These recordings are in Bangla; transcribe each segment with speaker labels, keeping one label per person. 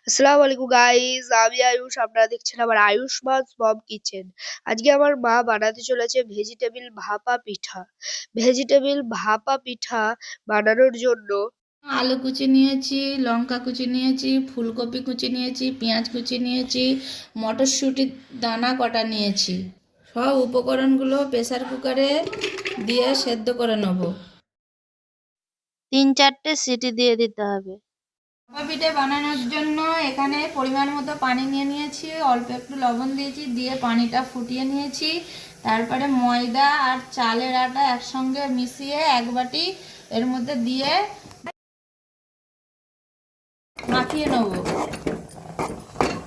Speaker 1: আসসালামু আলাইকুম গাইস, আমি আয়ুষ। আপনারা দেখছেন আমার আয়ুষ মাস মম কিচেন। আজকে আমার মা বানাতে চলেছে ভেজিটেবিল ভাপা পিঠা। ভেজিটেবিল ভাপা পিঠা বানানোর জন্য
Speaker 2: আলু কুচি নিয়েছি, লঙ্কা কুচি নিয়েছি, ফুলকপি কুচি নিয়েছি, পেঁয়াজ কুচি নিয়েছি, মটরশুঁটির দানা কটা নিয়েছি। সব উপকরণগুলো প্রেসার কুকারে দিয়ে সেদ্ধ করে নেব।
Speaker 3: 3-4টে সিটি দিয়ে দিতে হবে।
Speaker 2: ভাপা পিঠে বানানোর জন্য এখানে পরিমাণ মতো পানি নিয়ে নিয়েছি, অল্প একটু লবণ দিয়েছি, দিয়ে পানিটা ফুটিয়ে নিয়েছি। তারপরে ময়দা আর চালের আটা একসঙ্গে মিশিয়ে এক বাটি এর মধ্যে দিয়ে মাখিয়ে নেব।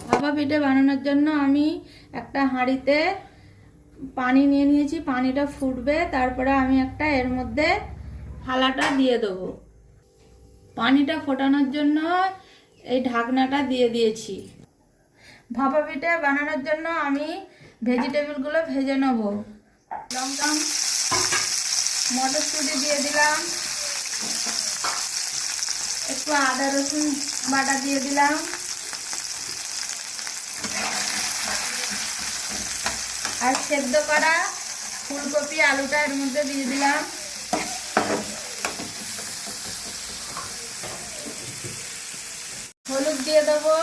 Speaker 2: ভাপা পিঠে বানানোর জন্য আমি একটা হাঁড়িতে পানি নিয়ে নিয়েছি, পানিটা ফুটবে, তারপরে আমি একটা এর মধ্যে থালাটা দিয়ে দেবো। পানিটা ফোটানোর জন্য এই ঢাকনাটা দিয়ে দিয়েছি। ভাপা পিঠে বানানোর জন্য আমি ভেজিটেবলগুলো ভেজে নেব। লঙ্কা, মটরশুঁটি দিয়ে দিলাম, একটু আদা রসুন বাটা দিয়ে দিলাম, আর সেদ্ধ করা ফুলকপি আলুটা এর মধ্যে দিয়ে দিলাম। হলুদ দিয়ে দেবো,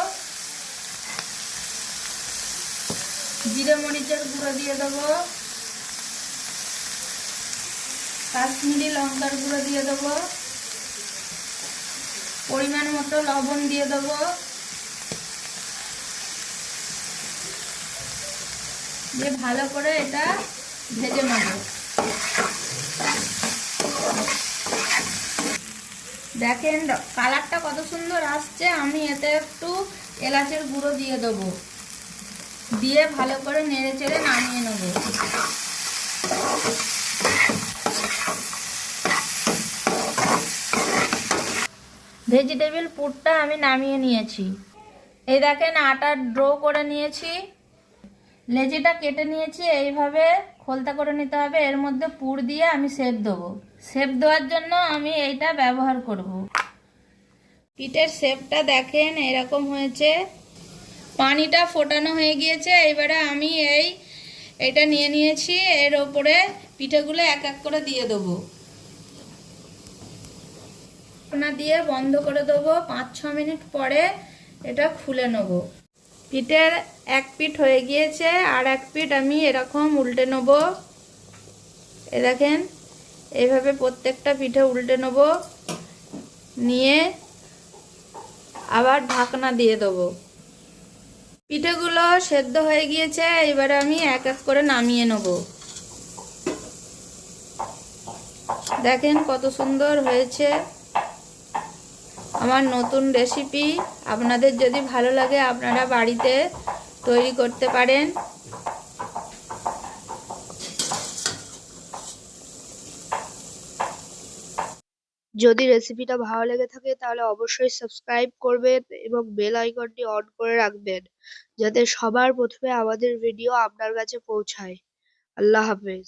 Speaker 2: জিরে মরিচের গুঁড়ো দিয়ে দেবো, কাশ্মীরি লঙ্কার গুঁড়ো দিয়ে দেবো, পরিমাণ মতো লবণ দিয়ে দেবো, দিয়ে ভালো করে এটা ভেজে নেব। দেখেন কালারটা কত সুন্দর আসছে। আমি এতে একটু এলাচের গুঁড়ো দিয়ে দেবো, দিয়ে ভালো করে নেড়ে চেড়ে নামিয়ে নেব। ভেজিটেবিল পুরটা আমি নামিয়ে নিয়েছি। এই দেখেন আটার ডো করে নিয়েছি, লেচিটা কেটে নিয়েছি, এইভাবে খোলতা করে নিতে হবে। এর মধ্যে পুর দিয়ে আমি শেপ দেবো। শেপ দেওয়ার জন্য আমি এইটা ব্যবহার করব। পিঠের শেপটা দেখেন এরকম হয়েছে, পানিটা ফোটানো হয়ে গিয়েছে। এবারে আমি এইটা নিয়ে নিয়েছি, এর ওপরে পিঠেগুলো এক এক করে দিয়ে দেবো। ঢাকনা দিয়ে বন্ধ করে দেবো। 5-6 মিনিট পরে এটা খুলে নেব। পিঠের এক পিঠ হয়ে গিয়েছে, আর এক পিঠ আমি এরকম উল্টে নেব। এ দেখেন এইভাবে প্রত্যেকটা পিঠে উল্টে নেব, নিয়ে আবার ঢাকনা দিয়ে দেবো। পিঠেগুলো সেদ্ধ হয়ে গিয়েছে, এবারে আমি এক এক করে নামিয়ে নেব। দেখেন কত সুন্দর হয়েছে আমার নতুন রেসিপি। আপনাদের যদি ভালো লাগে আপনারা বাড়িতে তৈরি করতে পারেন।
Speaker 1: যদি রেসিপিটা ভালো লেগে থাকে তাহলে অবশ্যই সাবস্ক্রাইব করবেন এবং বেল আইকনটি অন করে রাখবেন, যাতে সবার প্রথমে আমাদের ভিডিও আপনার কাছে পৌঁছায়। আল্লাহ হাফেজ।